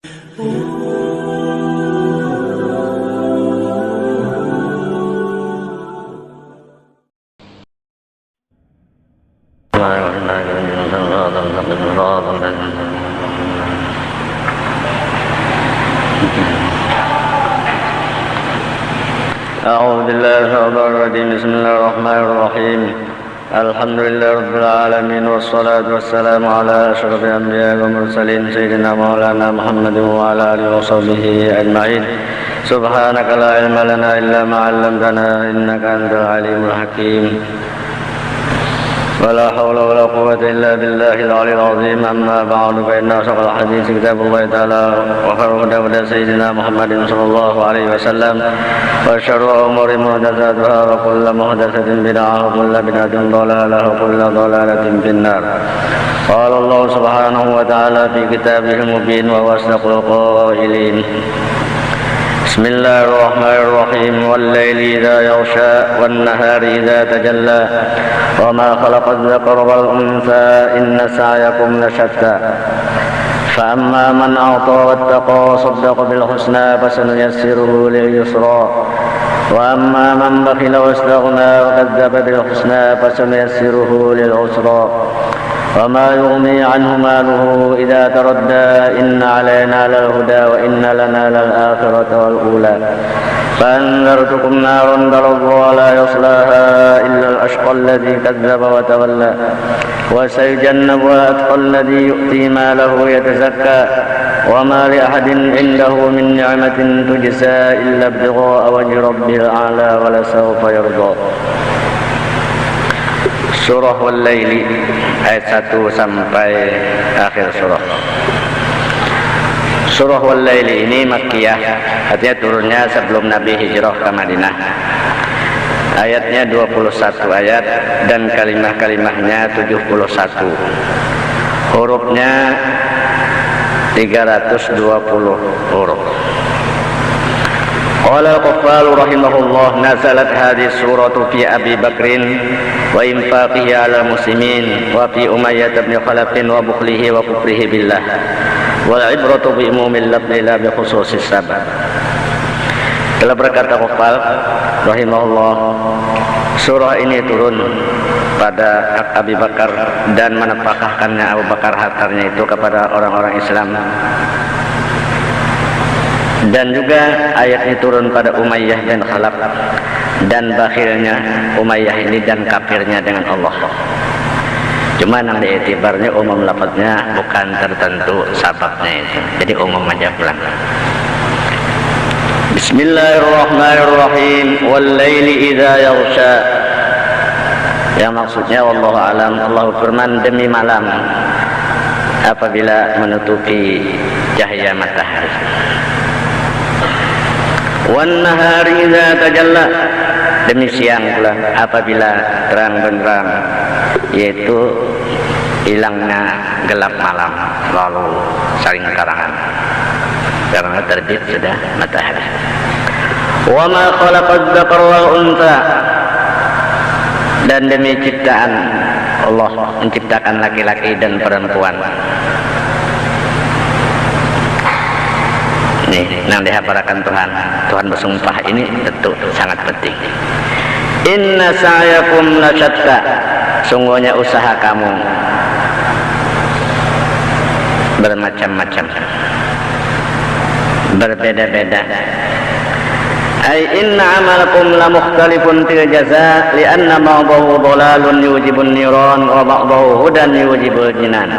أعوذ بالله من الشيطان الرجيم. بسم الله الرحمن الرحيم. الحمد لله رب العالمين، والصلاة والسلام على أشرف الأنبياء والمرسلين سيدنا مولانا محمد وعلى آله وصحبه أجمعين. سبحانك لا علم لنا إلا ما علمتنا إنك أنت العليم الحكيم. ولا حول ولا قوة إلا بالله العلي العظيم. أما بعد، فإن أصدق الحديث كتاب الله تعالى، وخير الهدى هدى سيدنا محمد صلى الله عليه وسلم، وشر الأمور محدثاتها، وكل محدثة بدعة، وكل بدعة ضلالة، وكل ضلالة في النار. قال الله سبحانه وتعالى في كتابه المبين، وهو أصدق القائلين: بسم الله الرحمن الرحيم. والليل إذا يغشى والنهار إذا تجلى وما خلق الذكر والأنثى إن سعيكم لشتى فأما من أعطى واتقى وصدق بالحسنى فسنيسره لليسرى وأما من بخل واستغنى وكذب بالحسنى فسنيسره للعسرى وما يغني عنه ماله إذا تردى إن علينا للهدى وإن لنا للآخرة والأولى فأنذرتكم نارا تلظى لا يصلاها إلا الأشقى الذي كذب وتولى وسيجنبها الأتقى الذي يؤتي ماله يتزكى وما لأحد عنده من نعمة تجزى إلا ابتغاء وجه ربه الأعلى ولسوف يرضى. Surah Wal-Laili ayat 1 sampai akhir surah. Surah Wal-Laili ini Makkiyah, artinya turunnya sebelum Nabi hijrah ke Madinah. Ayatnya 21 ayat dan kalimah-kalimahnya 71. Hurufnya 320 huruf. Qala al-Qaffal rahimahullah, nazalat hadhihi suratu fi Abi Bakrin wa infaqihi ala muslimin wa fi Umayyah bin Khalaf wa bukhlihi wa kufrihi billah wal ibratu bi umumil lafzi la bi khususis sabab. Telah berkata Qaffal rahimahullah, surah ini turun pada Abi Bakar dan menafkahkannya Abu Bakar hartanya itu kepada orang-orang Islam. Dan juga ayat ini turun pada Umayyah bin Khalaf dan bakhilnya Umayyah ini dan kafirnya dengan Allah. Cuma yang diiktibarnya umum lafadznya, bukan tertentu sababnya itu. Jadi umum aja pulang. Bismillahirrahmanirrahim. Wal-laili idza yaghsha. Yang maksudnya wallahu alam, Allah firman demi malam apabila menutupi cahaya matahari. Wan nahari idza tajalla, demi siang pula apabila terang benderang, yaitu hilangnya gelap malam lalu saling karangan karena terbit sudah matahari. Wa ma khalaqadz dzakara wal untha, dan demi ciptaan Allah menciptakan laki-laki dan perempuan. Yang dihafalkan Tuhan bersumpah ini tentu sangat penting. Inna sa'yakum lasyatta, sungguhnya usaha kamu bermacam-macam, berbeda-beda. Ay inna amalakum la mukhtalifun fil jazaa li'anna ba'dahu dhalalun yujibun niran wa ba'dahu hudan yujibul jinan.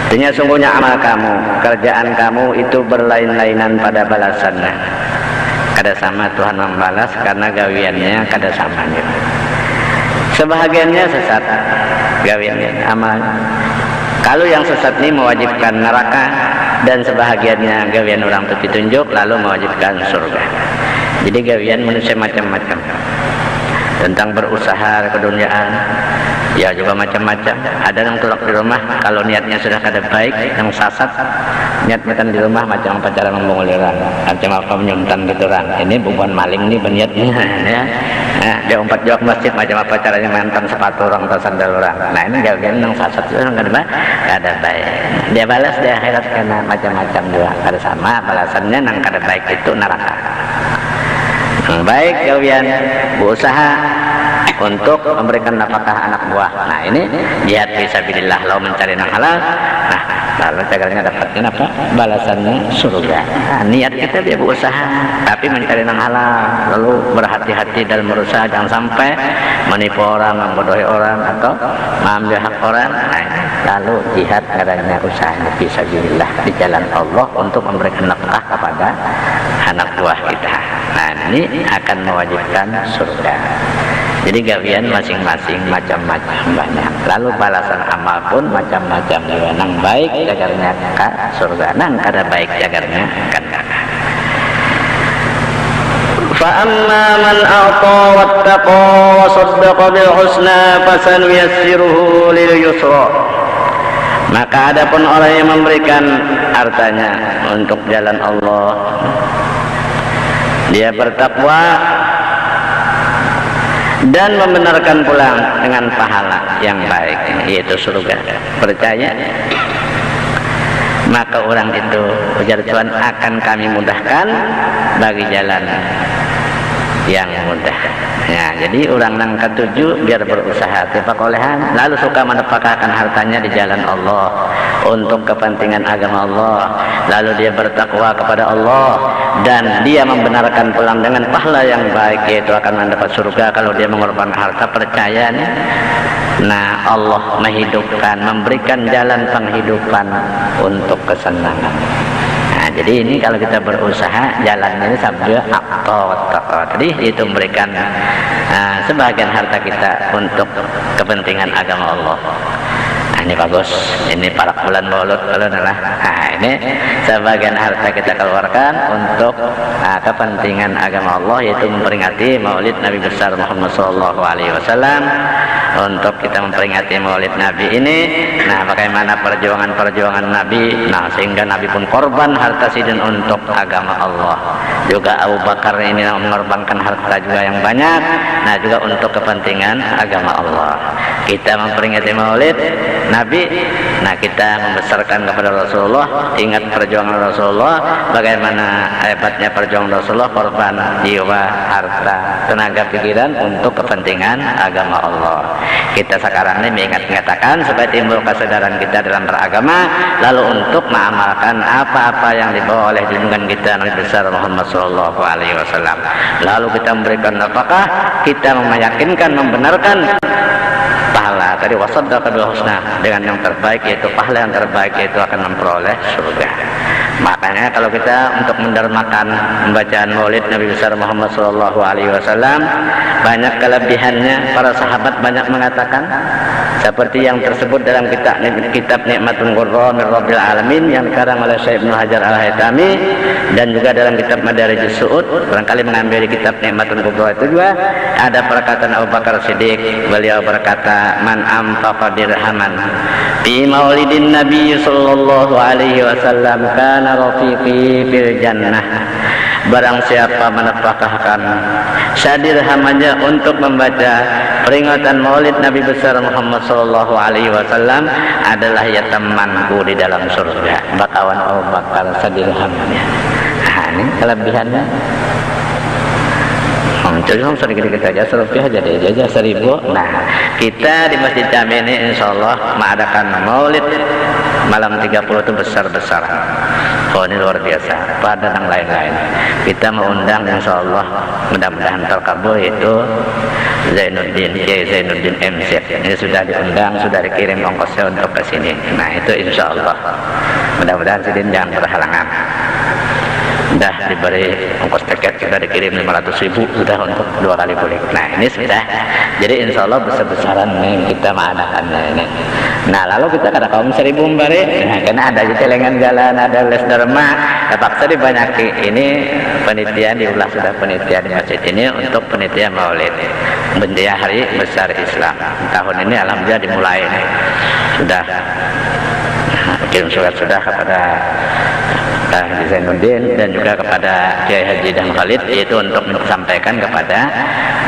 Artinya sungguhnya amal kamu, kerjaan kamu itu berlain-lainan pada balasannya. Kada sama Tuhan membalas karena gawiannya kada sama. Sebahagiannya sesat gawiannya, amal. Kalau yang sesat ini mewajibkan neraka, dan sebahagiannya gawian orang itu ditunjuk lalu mewajibkan surga. Jadi gawian manusia macam-macam. Tentang berusaha keduniaan, ya juga macam-macam. Ada yang tulak di rumah kalau niatnya sudah kada baik, yang sasat niat makan di rumah macam pacaran ngomong liran, macam apa menyuntan gitu kan. Ini bukan maling nih berniatnya ya. Nah, dia umpat jauh masjid macam apa caranya mantan sepatu orang atau sandal orang. Nah ini gawean nang sasat itu nggak ada baik. Dia balas di akhirat karena macam-macam juga ada sama balasannya nang kada baik itu neraka. Baik gawean berusaha untuk memberikan nafkah anak buah. Nah ini jihad fisabilillah, lo mencari nang halal. Nah lalu cagarnya dapatnya apa? Balasannya surga. Nah, niat kita dia berusaha tapi mencari nang halal, lalu berhati-hati dalam berusaha jangan sampai menipu orang, membodohi orang atau mengambil hak orang. Nah, lalu jihad adanya usahanya fisabilillah di jalan Allah untuk memberikan nafkah kepada anak buah kita. Nah ini akan mewajibkan surga. Jadi gawian masing-masing macam-macam banyak. Lalu balasan amal pun macam-macam juga. Nang baik jagarnya ke surga, nang kada baik jagarnya kan neraka. Fa amma man a'ta wattaqa wa saddaqa bil husna fasanuyassiruhu lil yusra. Maka adapun orang yang memberikan hartanya untuk jalan Allah, dia bertakwa dan membenarkan pulang dengan pahala yang baik, yaitu surga, percaya, maka orang itu ujar Tuhan akan kami mudahkan bagi jalan yang mudah. Ya, jadi orang nang ketujuh biar berusaha kepakolehan, lalu suka menepakkan hartanya di jalan Allah untuk kepentingan agama Allah, lalu dia bertakwa kepada Allah dan dia membenarkan pulang dengan pahala yang baik, yaitu akan mendapat surga kalau dia mengorbankan harta, percaya nih. Nah Allah menghidupkan, memberikan jalan penghidupan untuk kesenangan. Nah, jadi ini kalau kita berusaha jalannya ini sambil aktor. Tadi itu memberikan sebagian harta kita untuk kepentingan agama Allah. Nah, ini bagus, ini para bulan maulud kalau adalah. Nah, ini sebagian harta kita keluarkan untuk kepentingan agama Allah, yaitu memperingati Maulid Nabi besar Muhammad SAW. Untuk kita memperingati Maulid Nabi ini, nah bagaimana perjuangan Nabi, nah sehingga Nabi pun korban harta sidin untuk agama Allah. Juga Abu Bakar ini mengorbankan harta juga yang banyak, nah juga untuk kepentingan agama Allah. Kita memperingati Maulid Nabi, nah kita membesarkan kepada Rasulullah, ingat perjuangan Rasulullah, bagaimana hebatnya perjuangan Rasulullah, korban jiwa, harta, tenaga, pikiran untuk kepentingan agama Allah. Kita sekarang ini mengingat-ingatkan supaya timbul kesadaran kita dalam beragama, lalu untuk mengamalkan apa-apa yang dibawa oleh junjungan kita Nabi besar Muhammad SAW. Lalu kita memberikan nafkah, kita meyakinkan, membenarkan pahala tadi wasaddaqa bil husna, dengan yang terbaik, yaitu pahala yang terbaik, yaitu akan memperoleh surga. Makanya kalau kita untuk mendermakan pembacaan Maulid Nabi besar Muhammad SAW, banyak kelebihannya. Para sahabat banyak mengatakan seperti yang tersebut dalam kitab Nikmatun Qurra min Rabbil Alamin yang dikarang oleh Syekh Ibnu Hajar Al-Haytami, dan juga dalam kitab Madarijus Su'ud. Barangkali mengambil di kitab Nikmatun Qurra itu juga ada perkataan Abu Bakar Siddiq. Beliau berkata, man anfaqa dirhaman fi maulidin Nabi sallallahu alaihi wasallam kana rafiqi fil jannah. Barang siapa menafkahkan sadirhamannya untuk membaca peringatan Maulid Nabi besar Muhammad sallallahu alaihi wasallam, adalah ya temanku di dalam surga. Bakawan Abu Bakar sadirhamannya. Nah, ini kelebihannya. Jadi sedikit-sedikit saja, Rupiah jadi aja 1000. Nah, kita di Masjid Jami ini insya Allah mengadakan Maulid malam 30 itu besar-besar. Oh, ini luar biasa. Pada yang lain-lain kita mengundang insya Allah, mudah-mudahan terkabul, itu Zainuddin MC. Ini sudah diundang, sudah dikirim ongkosnya untuk ke sini. Nah, itu insya Allah mudah-mudahan sidin jangan berhalangan. Sudah diberi ongkos tiket, sudah dikirim 500.000 sudah untuk 2 kali pulik. Nah ini sudah, jadi insya Allah besar-besaran nih kita mengadakannya ini. Nah lalu kita kada kaum 1000 mbari, nah, karena ada celengan jalan, ada les dharma, terpaksa dibanyaki. Ini penelitian diulah, sudah penelitian di masjid ini untuk penelitian Maulid Bendia Hari Besar Islam tahun ini. Alhamdulillah dimulai sudah kirim surat sudah kepada Haji Zainuddin dan juga kepada Kiai Haji dan Khalid, yaitu untuk disampaikan kepada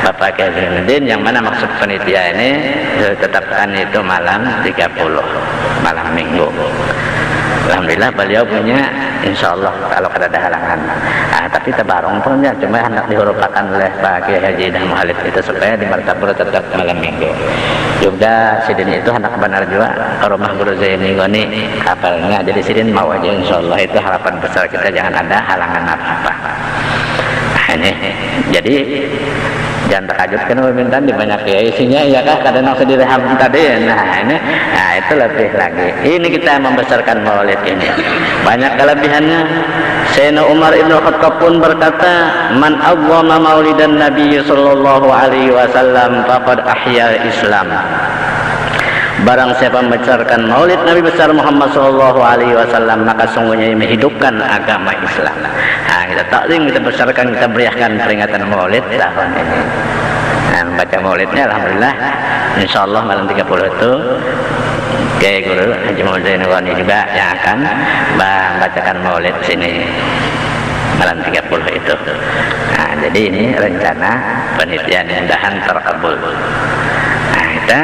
Bapak Kiai Zainuddin, yang mana maksud panitia ini ditetapkan itu malam 30, malam Minggu. Alhamdulillah beliau punya, insya Allah kalau ada halangan. Tapi tebarong punya, cuma hendak dihurupakan oleh Pak Kiai Haji dan Khalid itu supaya di Martapura tetap malam Minggu. Juga sidin itu hendak benar juga ke rumah Guru Zaini Goni kapalnya. Jadi sidin mau aja, insya Allah itu harapan besar kita, jangan ada halangan apa-apa. Nah ini, jadi jangan terkejut kan permintaan di banyak ya isinya ya kah kadang nafsu direhab tadi. Nah ini, nah itu lebih lagi. Ini kita membesarkan maulid ini banyak kelebihannya. Sayyidina Umar Ibn Khattab pun berkata, man awwama maulidan Nabi sallallahu alaihi wasallam faqad ahya Islam. Barang siapa membesarkan maulid Nabi besar Muhammad sallallahu alaihi wasallam, maka sungguhnya menghidupkan agama Islam. Nah, kita taklim, kita besarkan, kita beriahkan peringatan maulid tahun ini. Nah, membaca maulidnya alhamdulillah insyaallah malam 30 itu Kiai Guru Haji Muhammad Zainul juga yang akan membacakan maulid sini malam 30 itu. Nah, jadi ini rencana panitia, mudah-mudahan terkabul. Nah, kita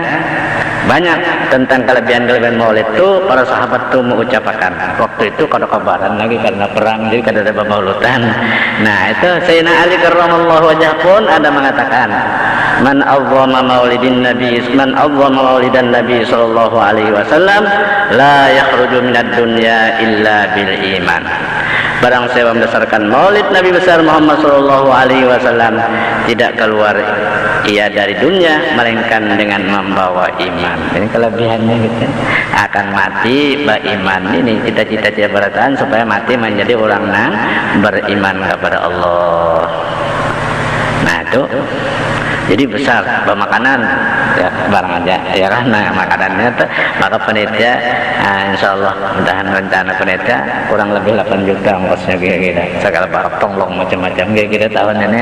banyak tentang kelebihan-kelebihan maulid itu para sahabat tuh mengucapkan. Waktu itu kada kabaran lagi karena perang, jadi kada ada mauludan. Nah itu Sayyidina Ali karramallahu wajhah pun ada mengatakan, man awwama maulidin nabi, man awwama maulidan nabi sallallahu alaihi wasallam la yakhruju minad dunya illa bil iman. Barang siapa membesarkan maulid Nabi besar Muhammad sallallahu alaihi wasallam, tidak keluar ia dari dunia melainkan dengan membawa iman. Ini kelebihannya gitu. Akan mati beriman. Ini cita-cita jabatan supaya mati menjadi orang yang beriman kepada Allah. Nah itu jadi besar makanan ya, barang aja ya kan. Nah makanannya tuh maka panitia insyaallah mudahan rencana panitia kurang lebih 8 juta ongkosnya kira-kira, segala barang tonglong macam-macam kira-kira tahun ini.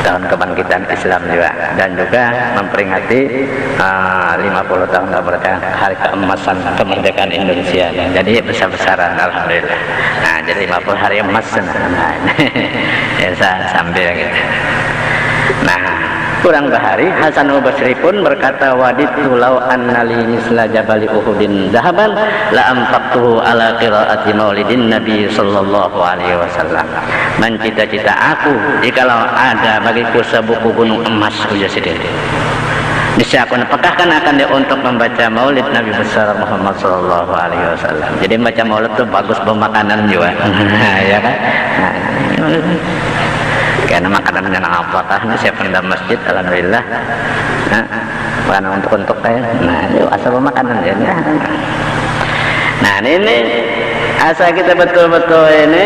Tahun kebangkitan Islam juga, dan juga memperingati 50 tahun kemerdekaan, hari keemasan kemerdekaan Indonesia. Jadi besar-besaran alhamdulillah. Nah jadi 50 hari emas. Nah ya sambil gitu. Nah kurang bahari Hasan al-Basri pun berkata, waditu law anna li misla jabali uhudin zahaban la anfaqtuhu ala qiraati maulidin nabi sallallahu alaihi wasallam. Mencita-cita aku jikalau ada bagiku sebuku gunung emas ujar sendiri, bisa aku napakahkan akan dia untuk membaca maulid Nabi besar Muhammad sallallahu alaihi wasallam. Jadi baca maulid itu bagus bermakanan juga. Ya kan? Nah, karena makanan yang apakah ini saya pendam masjid alhamdulillah. Bukan untuk saya. Nah, itu asal makanan ya. Nah, ini asal kita betul-betul ini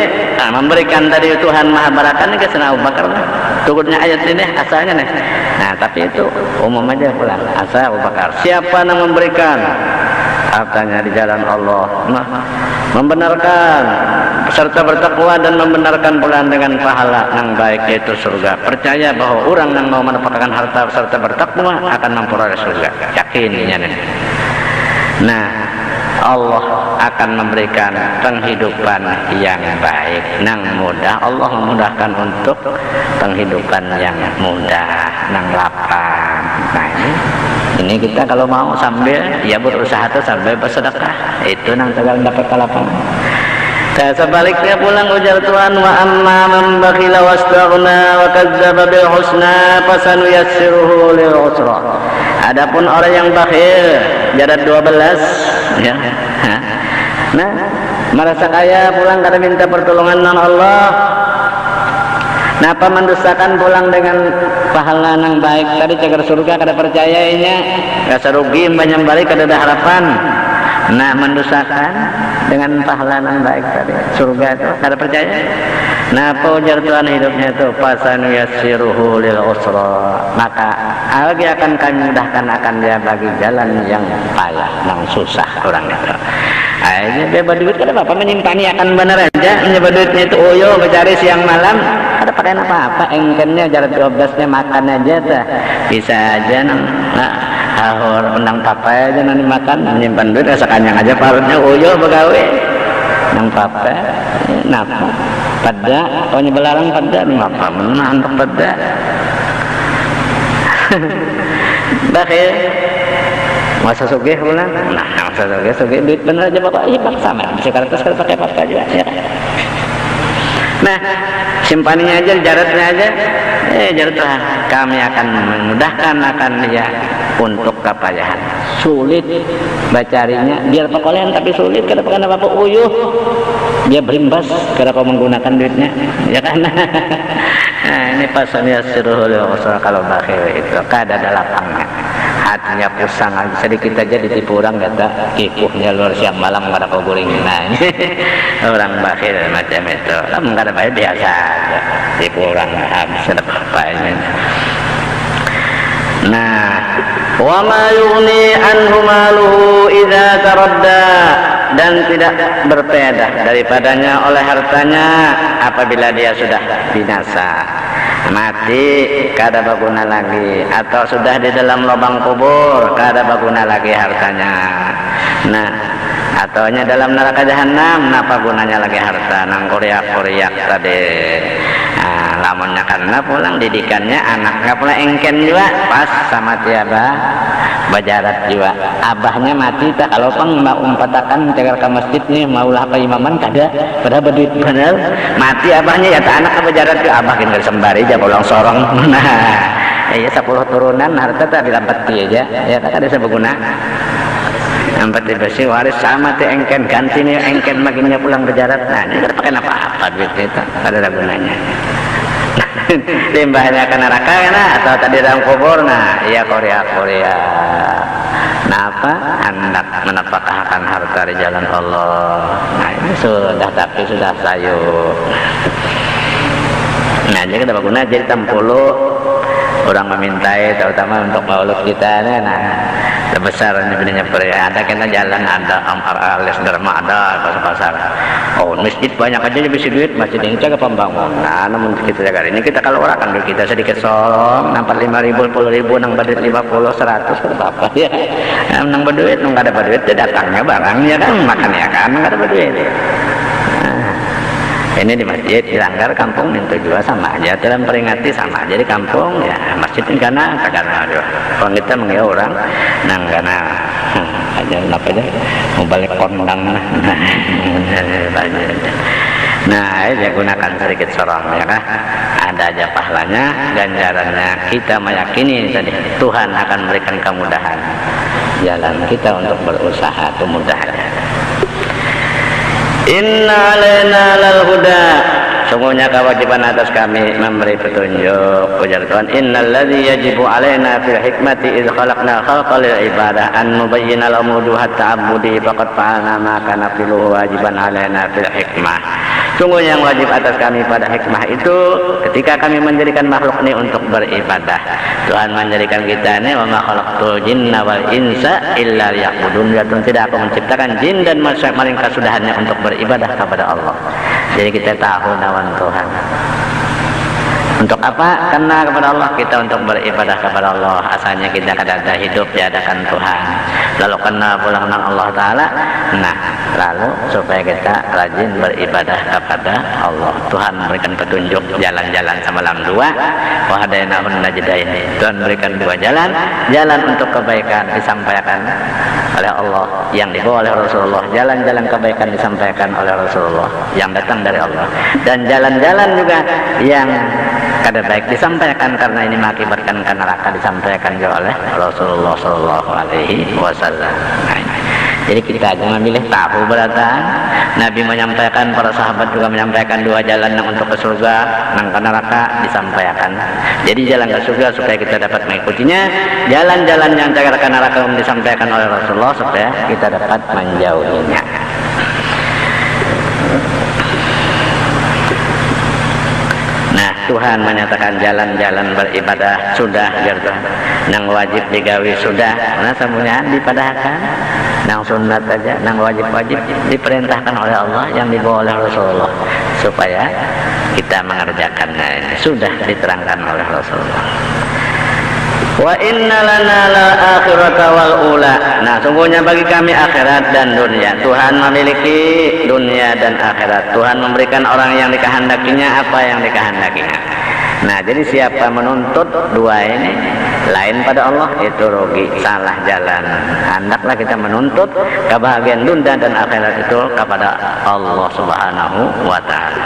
memberikan tadi Tuhan Maha Baraka ini ke Sayyidina Abu Bakar. Turunnya ayat ini asalnya nih. Nah, tapi itu umum aja pula. Asal Abu Bakar. Siapa yang memberikan hartanya di jalan Allah, membenarkan serta bertakwa dan membenarkan pula dengan pahala yang baik yaitu surga. Percaya bahwa orang yang mau mendapatkan harta serta bertakwa akan memperoleh surga. Yakinnya nih. Nah, Allah akan memberikan penghidupan yang baik, yang mudah. Allah memudahkan untuk penghidupan yang mudah, yang lapang. Nah ini kita kalau mau sambil ya berusaha tuh sambil bersedekah, itu yang tegal dapat kelapangan. Sebaliknya pulang ujar Tuhan, wa amma man bakhila wastaghna wa kadzdzaba bil husna fasanuyassiruhu lil usra. Adapun orang yang bakhil, jadat 12 ya. Nah, merasa kaya pulang kada minta pertolongan dengan Allah. Napa mendustakan pulang dengan pahala yang baik tadi cagar surga kada percayainya, rasa rugi banyak balik kada ada harapan. Nah, mendustakan dengan pahala yang baik tadi surga itu kada percaya. Napa ujar Tuhan hidupnya itu fasanu yassiruhu lil usra, maka lagi akan kami mudahkan akan dia bagi jalan yang payah, yang susah orang itu. Akhirnya bebas duit kada apa menyimpannya akan benar aja, menyebab duitnya itu oyo mencari siang malam kada pakai apa-apa, engkennya jarak 12-nya makan aja tuh bisa aja. Nah, Ahor undang papai aja nanti makan menyimpan duit rasa kanyang aja parutnya uyuh begawe nang papai napa pada pokoknya belarang pada ngapa menang untuk pada bakhil masa sugih pulang nah masa sugih duit bener aja bapak hipak sama sekarang pakai pakai juga ya. Nah simpaninya aja jaratnya aja jarat kami akan memudahkan akan dia untuk kepayahan sulit bacarinya biar pekolehan tapi sulit karena bapak uyuh dia berimbas karena kau menggunakan duitnya ya kan. Nah ini pasalnya suruh kalau bakhil itu kada ada lapangnya hatinya pusang sedikit aja ditipu orang kata kikuhnya luar siang malam kada kau guring. Nah ini orang bakhil macam itu kada baik biasa aja tipu orang habis ada apa ini. Nah wa ma yughni anhu maluhu idza taradda dan tidak berfaedah daripadanya oleh hartanya apabila dia sudah binasa mati kada baguna lagi atau sudah di dalam lubang kubur kada baguna lagi hartanya. Nah ataunya dalam neraka jahanam napa gunanya lagi harta nang kuriak-kuriak tadi. Nah, lamunnya karena pulang didikannya anaknya pula engken juga pas sama tiaba bajarat juga abahnya mati tak kalau pang mau umpatakan tegar ke masjid nih maulah apa imaman kada pada berduit bener mati abahnya ya tak anak bajarat ke abah kan sembari aja pulang sorong. Nah ya 10 turunan harta tak dilampati aja ya tak ada sebeguna nampak bersih waris sama ti engken ganti nih engken makinnya pulang bajarat. Nah ini pakai apa duit itu ada gunanya. Limbahnya ke neraka nah atau tadi dalam kubur nah iya Korea nah apa hendak menapakahkan harta di jalan Allah. Nah ini sudah tapi sudah sayur. Nah jadi kita baguna jadi 60 orang memintai terutama untuk maulud kita nah terbesar ini bedanya pria ada kena jalan ada alis derma ada pasar oh masjid banyak aja bisa duit masjid ini jaga pembangunan. Nah namun kita jaga ini kita kalau orang kan kita sedikit solong nampak 5.000 10.000 nang badut 50 100 apa ya nang berduit nang ada berduit datangnya barangnya kan makan ya kan nggak ada berduit. Ini di masjid dilanggar kampung itu juga sama aja dalam peringati sama aja di kampung ya masjid ini karena aduh kalau kita mengira orang nang karena aja apa aja mau balik kondang nah ya gunakan sedikit sorong ya kan ada aja pahalanya ganjarannya kita meyakini tadi Tuhan akan memberikan kemudahan jalan kita untuk berusaha kemudahannya. Inna alaina lal huda sungguhnya kewajiban atas kami memberi petunjuk ujar Tuhan innal ladzi yajibu alaina fil hikmati idz khalaqna khalqa lil ibadah an nubayyana lahum wujuhat ta'abbudi faqad fa'alna ma kana filu wajiban alaina fil hikmah. Sungguh yang wajib atas kami pada hikmah itu ketika kami menjadikan makhluk ini untuk beribadah. Tuhan menjadikan kita ini wa ma khalaqtul jinna wal insa illa liya'budun. Tidak aku menciptakan jin dan manusia melainkan sudahannya untuk beribadah kepada Allah. Jadi kita tahu nawan Tuhan. Untuk apa? Karena kepada Allah kita untuk beribadah kepada Allah. Asalnya kita kada hidup diadakan Tuhan. Lalu karena pulang dengan Allah Ta'ala, nah lalu supaya kita rajin beribadah kepada Allah. Tuhan memberikan petunjuk jalan-jalan semalam 2 wahadainahun najdain. Tuhan memberikan 2 jalan untuk kebaikan disampaikan oleh Allah yang dibawa oleh Rasulullah, jalan-jalan kebaikan disampaikan oleh Rasulullah yang datang dari Allah, dan jalan-jalan juga yang kada baik disampaikan karena ini mengakibatkan ke neraka disampaikan juga oleh Rasulullah Sallallahu Alaihi Wasallam. Jadi kita jangan milih tahu beratan. Nabi menyampaikan, para sahabat juga menyampaikan 2 jalan yang untuk ke surga, nang ke neraka disampaikan. Jadi jalan ke surga supaya kita dapat mengikutinya, jalan-jalan yang ke neraka disampaikan oleh Rasulullah supaya kita dapat menjauhinya. Nah, Tuhan menyatakan jalan-jalan beribadah sudah gitu. Nang wajib digawi sudah. Nah, semuanya dipadahkan. Nang sunat aja, nang wajib-wajib diperintahkan oleh Allah yang dibawa oleh Rasulullah supaya kita mengerjakannya. Sudah diterangkan oleh Rasulullah. Wa inna lana la akhirata wal ula. Nah, sungguhnya bagi kami akhirat dan dunia. Tuhan memiliki dunia dan akhirat. Tuhan memberikan orang yang dikehendakinya apa yang dikehendakinya. Nah, jadi siapa menuntut dua ini lain pada Allah itu rugi, salah jalan. Hendaklah kita menuntut kebahagiaan dunia dan akhirat itu kepada Allah Subhanahu wa taala.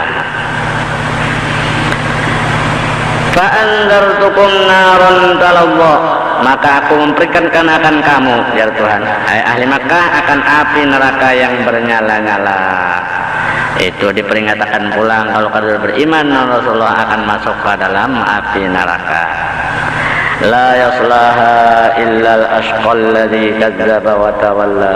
Fa'anzartukum naran talazza, maka aku memperingatkan akan kamu ya Tuhan, hai ahli Makkah, akan api neraka yang bernyala-nyala. Itu diperingatkan pulang kalau kalian beriman Rasulullah akan masuk ke dalam api neraka. La yaslaha illal ashqal ladzi kadzdzaba wa tawalla.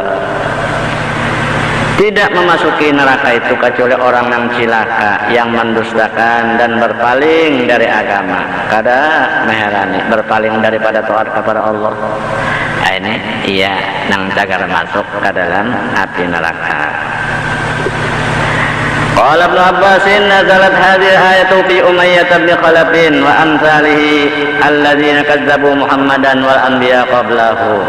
Tidak memasuki neraka itu kecuali orang yang cilaka, yang mendustakan dan berpaling dari agama. Kada meherani, berpaling daripada taat kepada Allah. Ini ia nang cagar masuk ke dalam api neraka. Qala Ibnu Abbas nazalat hadhihi ayatu fi Umayyah bin Khalaf wa amsalihi alladzina kadzdzabu Muhammadan wal anbiya qablahu.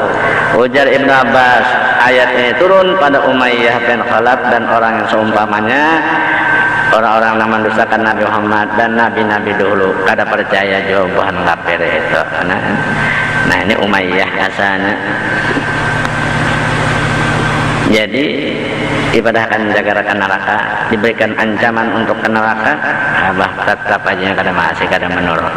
Ujar Ibnu Abbas, ayat ini turun pada Umayyah bin Khalaf dan orang yang seumpamanya, orang-orang yang mendustakan Nabi Muhammad dan nabi-nabi dahulu. Kada percaya jawaban kafir itu. Nah ini Umayyah asalnya. Jadi ibadahkan menjaga neraka, diberikan ancaman untuk ke neraka, abah tetap aja kada masih kada menurut.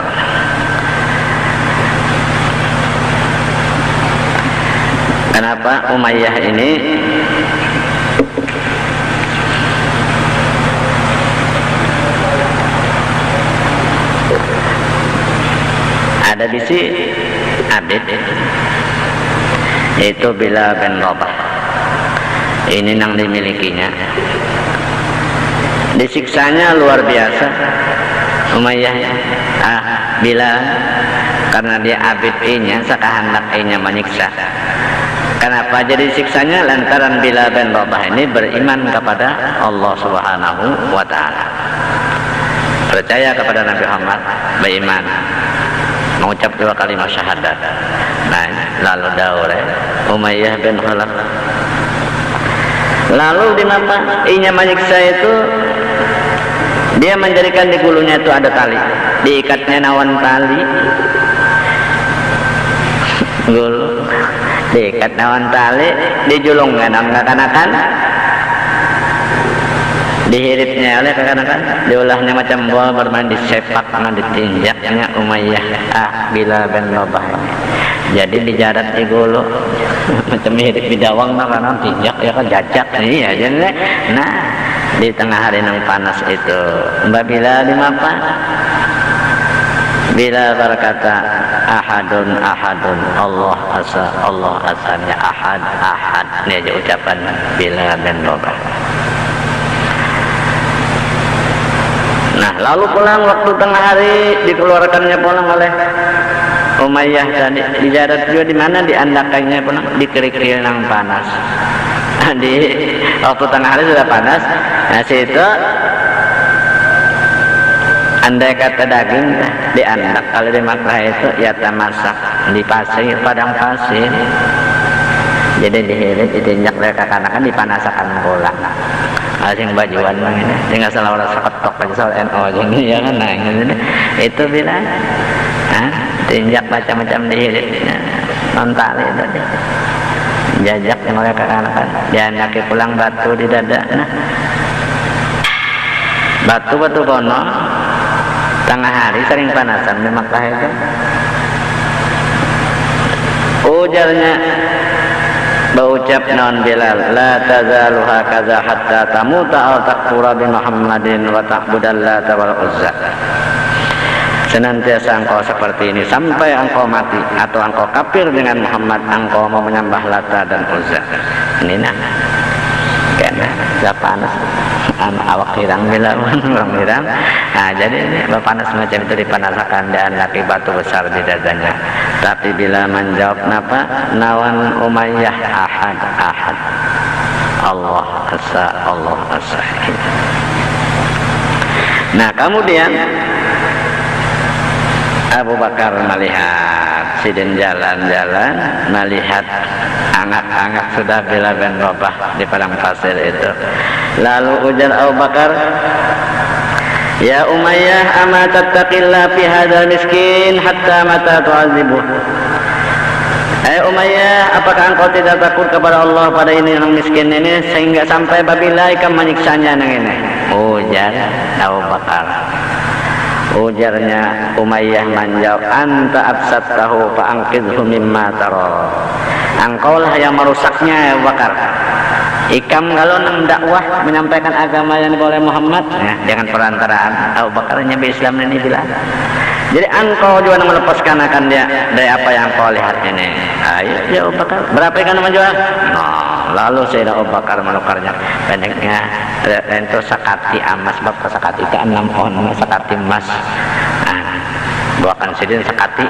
Kenapa Umayyah ini ada di si Abid itu Bilal bin Rabah. Ini yang dimilikinya. Disiksanya luar biasa Umayyah Bilal, karena dia abid-nya sakahandak-nya menyiksa. Kenapa jadi siksanya? Lantaran Bilal bin Rabah ini beriman kepada Allah Subhanahu wa taala. Percaya kepada Nabi Muhammad, beriman, mengucap dua kalimat syahadat. Nah, lalu daure Umayyah bin Khalaf. Lalu di mana inya menyiksa itu, dia menjadikan di gulunya itu ada tali, diikatnya nawan tali gulu, diikat nawan tali, dijulungkan kekanakan, dihiripnya oleh kekanakan, diulahnya macam bola bermain, disepak, ditinjaknya Umayyah Bilal bin Rabah. Jadi dijarat di gulu macam hirip bidawang karena tinjak ya kan jajak iya jadi. Nah di tengah hari yang panas itu Mbak Bilal di apa? Bilal berkata ahadun ahadun Allah asalnya ahad ini aja ucapan Bilal bin Rabah. Nah lalu pulang waktu tengah hari dikeluarkannya pulang oleh Umayyah tadi, dijarat juga di mana, diandakannya pun di kerikil yang panas. Di waktu tengah hari sudah panas. Nah situ andai kata daging diandak, kalau di Makkah itu ya masak di pasir, padang pasir. Jadi dihirit, ditinjak dari kakanakan, dipanasakan bola. Asing bajuan ini, tinggal salah orang seketok aja soal NO ini ya kan, nah ini itu bilang. Tinjak macam-macam dihirit, nontali tadi, jajak mereka kan, dianaki pulang batu di dada, batu kono, tengah hari sering panasan di Makkah itu. Ujarnya berucap non Bilal, la tazalu hakaza hatta tamuta aw takfura bi Muhammadin wa ta'budal Lata wal Uzza. Senantiasa engkau seperti ini sampai engkau mati, atau engkau kafir dengan Muhammad, engkau mau menyembah Lata dan Uzza. Ini nah karena sudah panas awak hirang bilang orang hirang. Nah jadi ini panas macam itu dipanasakan dan laki batu besar di dadanya. Tapi bila menjawab napa nawan Umayyah ahad Allah asa. Nah kemudian Abu Bakar melihat Sidin jalan-jalan, melihat angak-angak sudah Bilal bin Rabah di padang pasir itu. Lalu ujar Abu Bakar, "Ya Umayyah, ama tattaqillah fi hadzal miskin hatta mata tu'adzibuh?" Hai Umayyah, apakah engkau tidak takut kepada Allah pada ini yang miskin ini sehingga sampai babila ikan menyiksanya nang ini? Ujar Abu Bakar. Ujarnya Umayyah menjawab, "Anta absattahu fa anqidhu mimma tara." Engkaulah yang merusaknya Abu Bakar. Ikam kalau nang dakwah menyampaikan agama yang dibawa oleh Muhammad, dengan perantaraan Abu Bakar nyampe Islam ini bilang. Jadi engkau juga melepaskan akan dia dari apa yang kau lihat ini. Ayo ya Abu Bakar, berapa ikan menjual? Nah, lalu Sayyidina Abu Bakar menukarnya, pendeknya itu sakati emas, bapak sakati itu 6 on, sakati emas. Nah, buakan Sidin sakati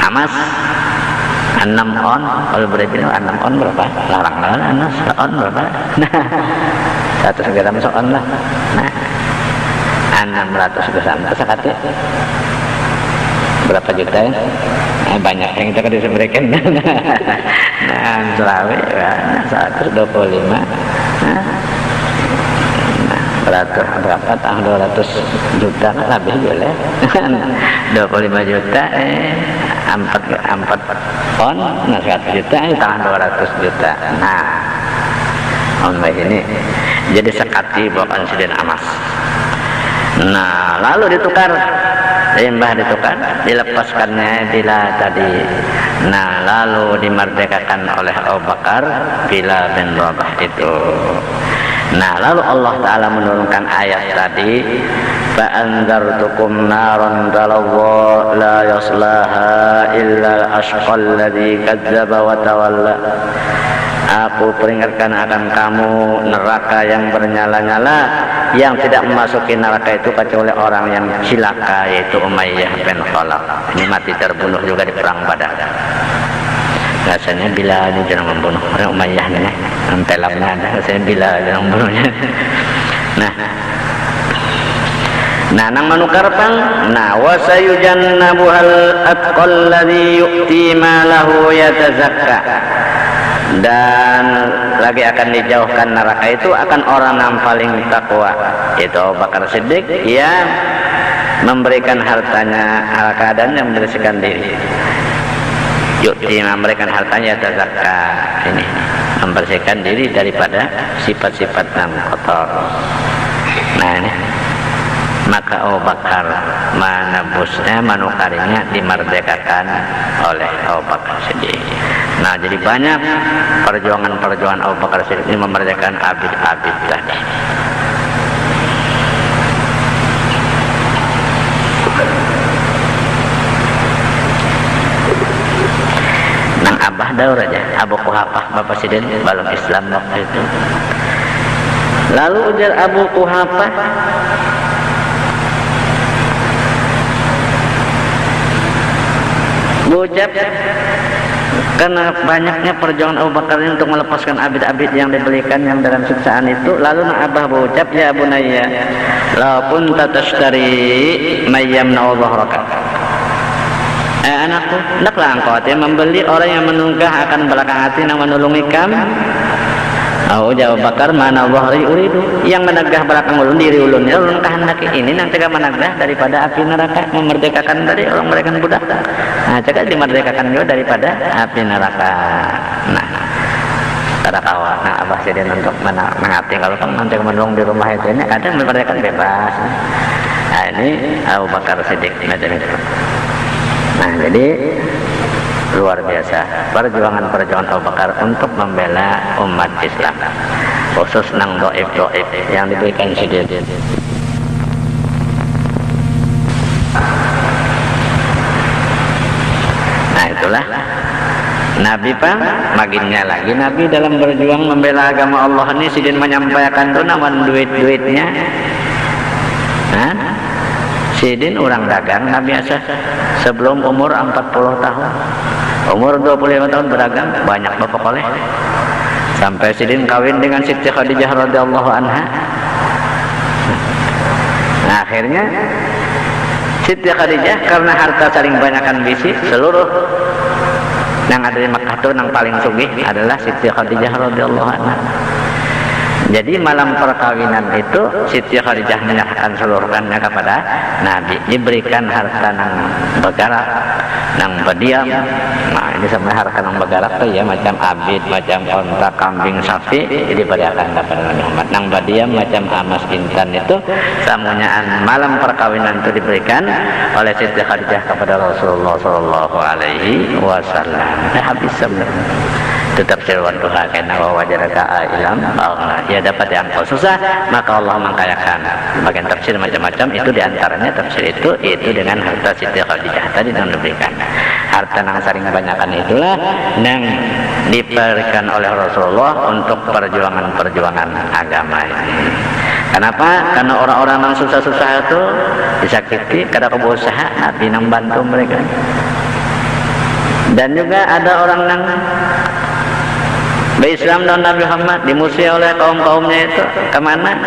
emas 6 on, kalau berarti 6 on berapa? Larang-larang anas, on berapa? Nah, 100 gram on lah. Nah, 600 gram sakati. Berapa juta ya? Banyak yang kita bisa berikan. Nah, selawe, 125. Nah, berapa tahun 200 juta lebih boleh. 25 juta 4 on, nah 100 juta tahun 200 juta. Nah, ini jadi sekati bukan Sidin emas. Nah, lalu ditukar, limbah ditukar, dilepaskannya bila tadi. Nah, lalu dimerdekakan oleh Abu Bakar Bilal bin Rabah itu. Nah, lalu Allah Ta'ala menurunkan ayat tadi, فَأَنْذَرْتُكُمْ نَارًا تَلَظَّى لَا يَصْلَاهَا إِلَّا الْأَشْقَى الَّذِي كَذَّبَ وَتَوَلَّى. Aku peringatkan akan kamu neraka yang bernyala-nyala, yang tidak memasuki neraka itu kecuali orang yang cilaka, yaitu Umayyah bin Khalaf. Ini mati terbunuh juga di perang Badar. Rasanya Bilal ini jangan membunuh orang Umayyah ini, tempelamnya ada. Rasanya Bilal jangan membunuhnya. Nah, nang manukar pang, nah wasayujannabuhal atqal ladzi yu'ti malahu yatazakka. Dan lagi akan dijauhkan neraka itu akan orang yang paling takwa, yaitu Abu Bakar Siddiq, yang memberikan hartanya hal keadaan yang membersihkan diri. Yu'ti, memberikan hartanya tazakka, ini membersihkan diri daripada sifat-sifat yang kotor. Nah, ini maka Abu Bakar menebusnya, menukarinya, dimerdekakan oleh Abu Bakar Siddiq. Nah, jadi banyak perjuangan-perjuangan Abu Bakar Siddiq ini memerdekakan abid-abid tadi. Nang abah daur aja Abu Quhafah Bapak Sidin balong Islam waktu itu. Lalu ujar Abu Quhafah, berucap, karena banyaknya perjuangan Abu Bakar ini untuk melepaskan abid-abid yang dibelikan yang dalam siksaan itu. Lalu Abah berucap, "Ya bunayya, la kunta tashtari mayyamna dhahraka." Anakku, hendaklah engkau membeli orang yang menunggah akan belakang hati yang menolongi kamu. Jawab Bakar, "Mana dhahri uridu," yang menegah belakang ulun, diri ulun ya ulun kehendak ini nanti kan menegah daripada api neraka, memerdekakan dari orang mereka budak. Nah, cakap dimerdekakan juga daripada api neraka. Nah, kata kawan, nah Abah Sidin untuk mengerti kalau kamu nanti menunggu di rumah itu ini ada memerdekakan bebas. Nah, ini Abu Bakar Siddiq macam itu. Nah, jadi luar biasa perjuangan-perjuangan Abu Bakar untuk membela umat Islam, khusus nang doib-doib yang diberikan Sidin. Nah, itulah Nabi Pak, maginnya lagi Nabi dalam berjuang membela agama Allah ini Sidin menyampaikan tuh nawan duit-duitnya. Nah, Sidin orang dagang Nabi biasa sebelum umur 40 tahun. Umur 25 tahun berdagang, banyak bapak oleh. Sampai Sidin kawin dengan Siti Khadijah radhiyallahu anha. Nah, akhirnya Siti Khadijah karena harta saling banyakkan bisi, seluruh yang ada di Makkah itu yang paling sugih adalah Siti Khadijah radhiyallahu anha. Jadi malam perkawinan itu Siti Khadijah menyerahkan seluruhnya kepada Nabi, diberikan harta nang begarak, nang berdiam. Nah ini sama harta nang begarak tuh ya, macam abid, macam onta, kambing, sapi, diberikan kepada Nabi Muhammad. Nang berdiam macam emas, intan itu samunyaan malam perkawinan itu diberikan oleh Siti Khadijah kepada Rasulullah Shallallahu Alaihi Wasallam. Habis sebenarnya. Tetap sirwan Tuhan karena wajaraka ailam ya dapat yang kau susah maka Allah mengkayakan. Bagian tafsir macam-macam itu diantaranya tafsir itu dengan harta Siti Khadijah tadi yang diberikan. Harta yang saling banyakkan itulah yang diberikan oleh Rasulullah untuk perjuangan agama ini. Kenapa? Karena orang-orang yang susah-susah itu disakiti, kada keberusaha Nabi yang bantu mereka. Dan juga ada orang yang Islam dan Nabi Muhammad dimusuhi oleh kaum-kaumnya itu kemana?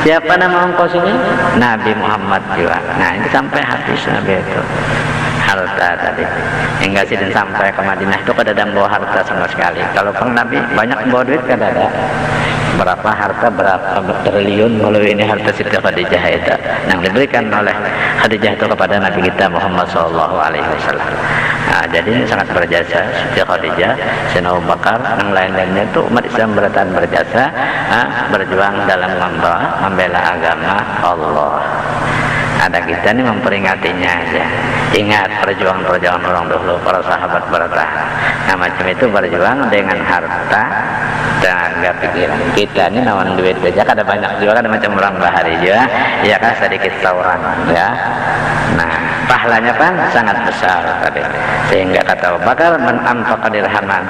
Siapa nama ongkos ini? Nabi Muhammad juga. Nah ini sampai habis Nabi itu harta tadi. Hingga sih sampai ke Madinah itu kada ada bawa harta sama sekali. Kalau pun Nabi banyak bawa duit kada ada. Berapa harta, berapa triliun melalui ini harta Siti Khadijah itu yang diberikan oleh Khadijah itu kepada Nabi kita Muhammad Sallallahu Alaihi Wasallam. Nah, jadi ini sangat berjasa Siti Khadijah, Sayyidina Abu Bakar, yang lain-lainnya itu umat Islam berjasa, berjuang dalam membela agama Allah. Ada kita ini memperingatinya aja. Ingat perjuangan orang dahulu, para sahabat bertahan. Nah macam itu berjuang dengan harta dan tenaga pikiran. Kita ini nawan duit aja, ada banyak juga, ada macam orang bahari juga, ya kan sedikit tawuran, ya. Nah pahalanya kan sangat besar tadi. Sehingga kata Abu Bakar man anfaqa dirhaman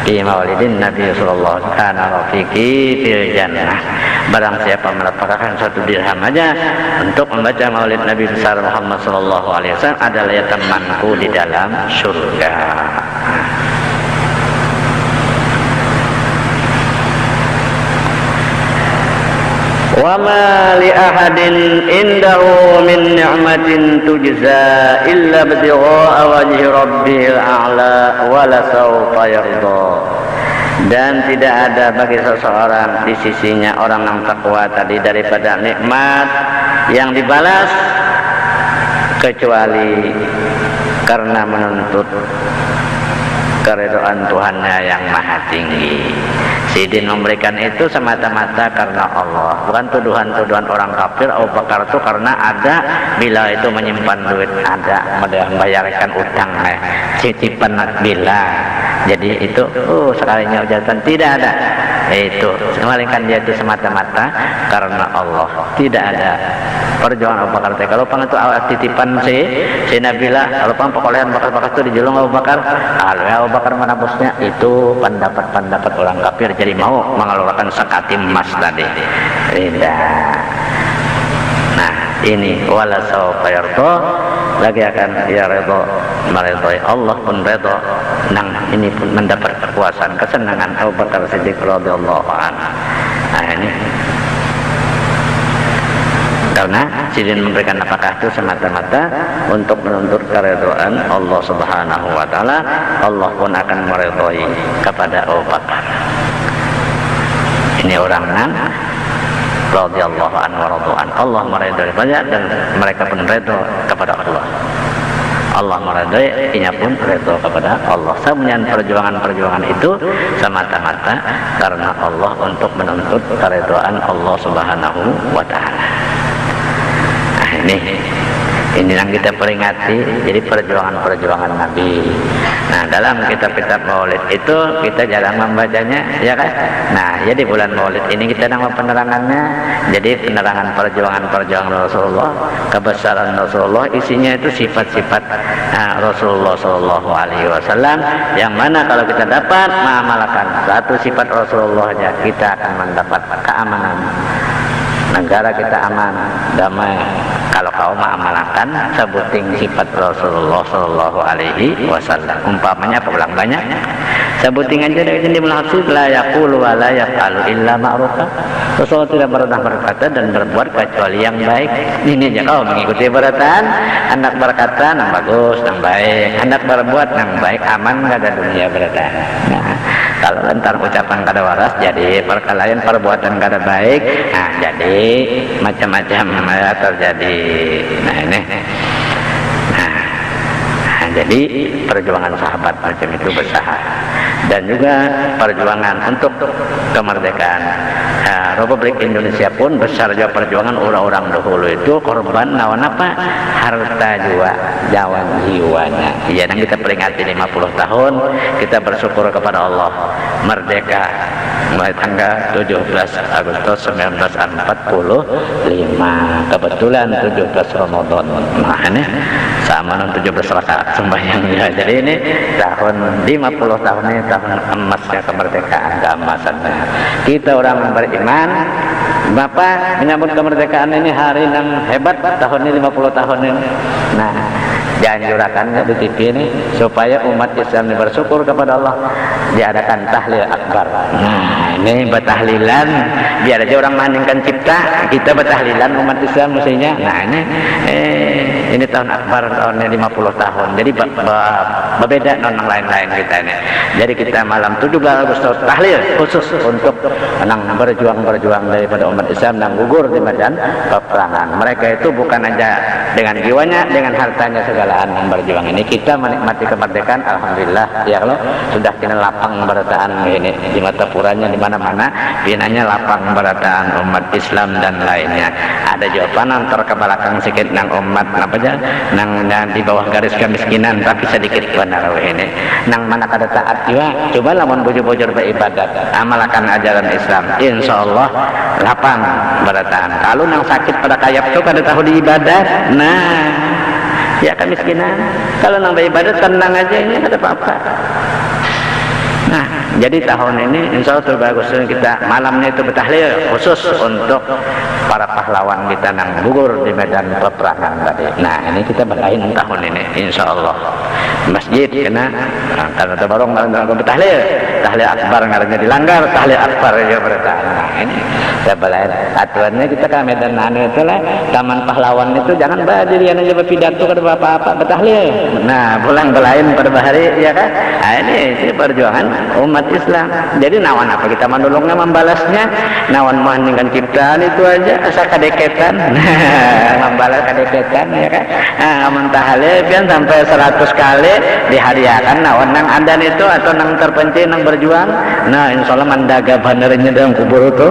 di maulidin Nabi sallallahu alaihi wasallam fil jannah. Barang siapa mendapatkan satu dirham aja untuk membaca maulid Nabi besar Muhammad sallallahu alaihi wasallam adalah ya temanku di dalam surga. Wa ma li ahadin indahu min ni'matin tujza illa ibtigha'a wajhi rabbil a'la wa la sawfa yarda. Dan tidak ada bagi seseorang di sisinya orang yang takwa tadi daripada nikmat yang dibalas kecuali karena menuntut keridhaan Tuhannya yang maha tinggi. Sidin memberikan itu semata-mata karena Allah, bukan tuduhan-tuduhan orang kafir. Abu Bakar itu karena ada bila itu menyimpan duit, ada membayarkan utang, titipan bila. Jadi itu sekalinya ujatan tidak ada. Itu melainkan dia itu semata-mata karena Allah. Tidak ada perjuangan Abu Bakar. Kalau pang itu titipan si Nabila, kalau pang pekolehan bakas-bakas itu dijulung Abu Bakar. Kalau Abu Bakar menabusnya itu pendapat orang kafir, jadi mau mengeluarkan sekati emas tadi. Tidak. Nah ini wala sawfa yarda, lagi akan ya redha, meredhai Allah pun redha. Nang ini pun mendapat kekuasaan kesenangan Abu Bakar Siddiq radhiyallahu anhu. Nah ini karena sidin memberikan apakah itu semata-mata untuk menuntut keridhaan Allah Subhanahu wa taala. Allah pun akan meridhai kepada Abu Bakar. Ini orang nan radhiyallahu anhu wa radwan. Allah meridhai banyak dan mereka pun redha kepada Allah. Allah meridhai, inya pun redha kepada Allah. Semuanya perjuangan itu semata-mata karena Allah untuk menuntut keridhaan Allah Subhanahu wa taala. Ini yang kita peringati, jadi perjuangan Nabi. Nah dalam kitab-kitab maulid itu kita jarang membacanya, ya kan? Nah jadi bulan maulid ini kita nama penerangannya. Jadi penerangan perjuangan Rasulullah, kebesaran Rasulullah, isinya itu sifat-sifat Rasulullah Sallallahu Alaihi Wasallam, yang mana kalau kita dapat mengamalkan satu sifat Rasulullahnya, kita akan mendapat keamanan. Negara kita aman, damai. Kalau atau mengamalkan sebuting sifat Rasulullah sallallahu alaihi wasallam. Umpamanya apa ulang banyak? Sebuting aja dari sini melafzi la yaqulu wa la yaf'alu illa ma'rufa. Rasulullah tidak pernah berkata dan berbuat kecuali yang baik. Ini aja kau mengikuti perkataan, hendak berkata yang bagus, yang baik, hendak berbuat yang baik, aman enggak ada dunia berkata. Nah, kalau entar ucapan kada waras jadi perkelahian, perbuatan kada baik, nah jadi macam-macam terjadi. Nah ini. Jadi perjuangan sahabat macam itu besar, dan juga perjuangan untuk kemerdekaan Republik Indonesia pun besar juga perjuangan orang-orang dahulu itu korban nawan apa? Harta jiwa, jiwanya. Ya, dan kita peringati 50 tahun, kita bersyukur kepada Allah merdeka mulai tanggal 17 Agustus 1945, kebetulan 17 Ramadan. Nah ini sama 17 rakaat sembahyang ya. Jadi ini tahun 50 tahun ini tahun emasnya kemerdekaan, keemasannya. Kita orang beriman, Bapak menyambut kemerdekaan ini hari yang hebat tahun ini 50 tahun ini. Nah, dianjurkan di TV ini supaya umat Islam ini bersyukur kepada Allah, diadakan tahlil akbar. Nah, ini bertahlilan biar aja orang meningkan cipta, kita bertahlilan umat Islam mestinya. Nah, ini tahun akbar tahunnya 50 tahun. Jadi berbeda dengan lain-lain kita ini. Jadi kita malam 17 Agustus tahlil khusus untuk berjuang daripada umat Islam yang gugur di medan peperangan. Mereka itu bukan aja dengan jiwanya, dengan hartanya segalaan yang berjuang ini. Kita menikmati kemerdekaan, alhamdulillah. Ya Allah, sudah kena lapang berataan ini di mata puranya di mana-mana, binanya lapang berataan umat Islam dan lainnya. Ada jawaban antar ke belakang sedikit nang umat apa aja, nang di bawah garis kemiskinan tapi sedikit benar ini. Nang mana kada taat juga, coba lamun bujur-bujur beribadat, amalkan ajaran Islam, insyaallah lapang berataan. Kalau nang sakit pada kayap tu kada tahu di ibadat, nah ya kemiskinan. Kalau nang beribadat tenang aja, ini ada apa-apa. Nah, jadi tahun ini insya Allah bagus kita malamnya itu bertahlil khusus untuk para pahlawan kita yang gugur di medan peperangan tadi. Nah, ini kita berain tahun ini insya Allah masjid kena karena terbarong bertahlil, tahlil akbar ngarannya dilanggar, tahlil akbar ya bertahan. Nah, ini kita berain aturannya kita ke medan itu lah taman pahlawan itu jangan berdiri aja berpidato kada apa-apa bertahlil. Nah, pulang berain pada hari ya kan. Nah, ini perjuangan umat Islam. Jadi nawan apa kita menolongnya membalasnya, nawan meninggalkan ciptaan itu aja asal kadeketan. Membalas kadeketan ya kan. Nah, mentahale pian sampai 100 kali dihadiahkan nawan nang adan itu atau nang terpencil nang berjuang. Nah, insyaallah mandaga bandarnya dalam kubur itu.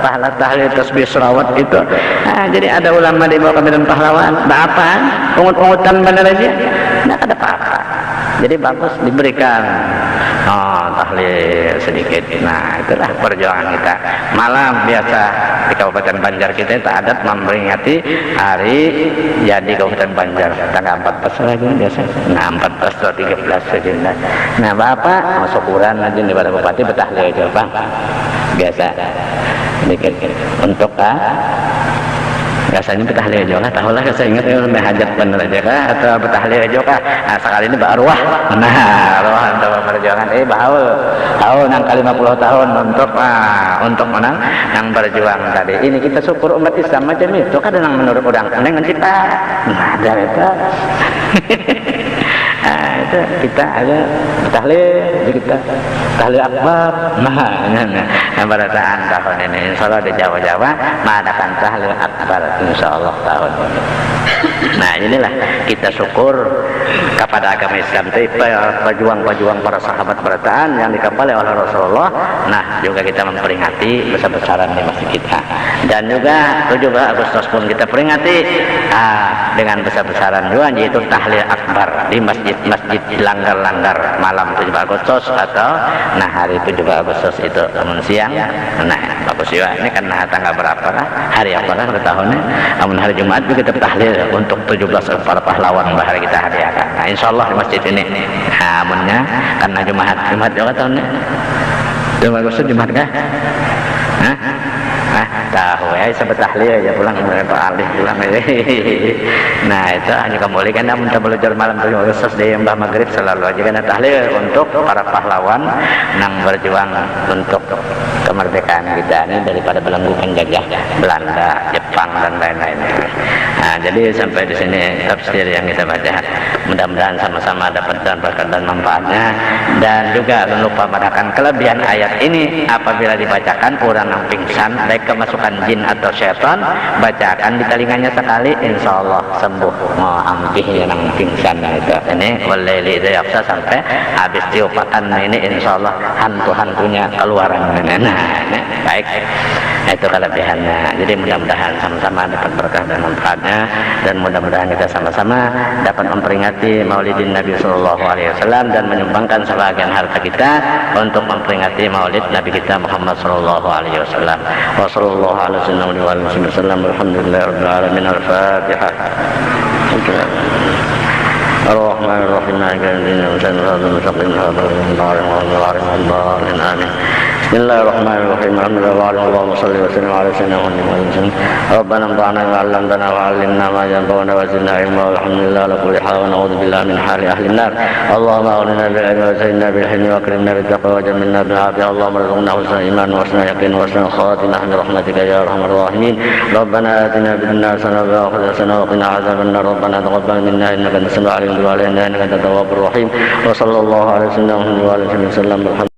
Pahala tahlil tasbih selawat itu. Nah, jadi ada ulama di bawah medan pahlawan. Apa? Ungut-ungutan benar aja. Enggak ada apa-apa. Jadi bagus diberikan tahlil sedikit. Nah, itulah perjuangan kita. Malam biasa di Kabupaten Banjar kita itu adat memperingati hari jadi Kabupaten Banjar tanggal 14 lagi biasa. Nah, 14 atau 13 sejenak. Nah, Bapak mau syukuran aja di pada bupati bertahlil aja, Bang. Biasa. Sedikit untuk rasanya bertahlil aja kah? Tahulah saya ingat ya hajat bener aja kah? Atau bertahlil aja kah? Nah, sekali ini berarwah. Nah, arwah untuk perjuangan tahu nang kali 50 tahun untuk menang yang berjuang tadi. Ini kita syukur umat Islam macam itu kan yang menurut orang nang kita. Nah, ada itu. Nah, itu kita ada tahlil, kita tahlil akbar. Nah, berataan tahun ini insyaallah di Jawa-Jawa mengadakan tahlil akbar insyaallah tahun ini. Nah, inilah kita syukur kepada agama Islam itu pejuang-pejuang para sahabat berataan yang dikepalai oleh Rasulullah. Nah, juga kita memperingati besar-besaran di masjid kita. Dan juga 17 Agustus pun kita peringati dengan besar-besaran juga yaitu tahlil akbar di masjid langgar-langgar malam 17 Agustus atau hari 17 Agustus itu siang. Nah, bagus juga ini kan tanggal berapa lah? Hari apa lah tahunnya? Namun hari Jumat juga kita tahlil untuk 17 para pahlawan bahari kita hadiahkan. Nah, insyaallah di masjid ini. Amunnya karena Jumat juga tahunnya. 17 Agustus Jumat kah? Tahu ya, sebut tahlil aja pulang Pak Alih pulang. Nah itu hanya kembali kan namun belajar malam tuh khusus di Mbah Maghrib selalu aja karena tahlil untuk para pahlawan yang berjuang untuk kemerdekaan kita ini daripada belenggu penjajah Belanda, Jepang dan lain-lain. Nah jadi sampai di sini tafsir yang kita baca. Mudah-mudahan sama-sama dapat berkat dan manfaatnya, dan juga jangan lupa mengatakan kelebihan ayat ini apabila dibacakan orang yang pingsan baik kemasukan jin atau syaitan, bacakan di telinganya sekali insya Allah sembuh mau angkih yang pingsan itu ini walaili itu yaksa sampai habis diupakan ini insya Allah hantu-hantunya keluaran. Nah baik itu kelebihannya. Jadi mudah-mudahan sama-sama dapat berkah dan manfaatnya, dan mudah-mudahan kita sama-sama dapat memperingati Maulidin Nabi Sallallahu Alaihi Wasallam dan menyumbangkan sebagian harta kita untuk memperingati Maulid Nabi kita Muhammad Sallallahu Alaihi Wasallam. Wassallallahu ala sayyidina wa alihi wasallam. Alhamdulillahirabbil alamin. Al-Fatihah. Ar-Rahmanir-Rahim. Maliki yaumiddin. Amin. Bismillahirrahmanirrahim. Allahumma shalli wa sallim ala sayyidina Muhammadin. Rabbana anfa'na bima 'allamtana wa 'allimna ma yanfa'una wa zidna ilma. Alhamdulillah ala kulli hal wa na'udzu billahi min hali ahli an-nar. Allahumma aghnina bil 'ilmi wa zayyinna bil hilmi wa akrimna bit taqwa wa jammilna bil 'afiyah. Allahumma arzuqna husnal iman wa husnal yaqin wa husnal khatimah bi rahmatika ya arhamar rahimin. Rabbana atina fid dunya hasanatan wa fil akhirati hasanatan wa qina adzaban nar. Rabbana taqabbal minna innaka antas samiul 'alim wa tub 'alaina innaka antat tawwabur rahim. Wa sallallahu ala sayyidina Muhammadin wa alihi wasallam.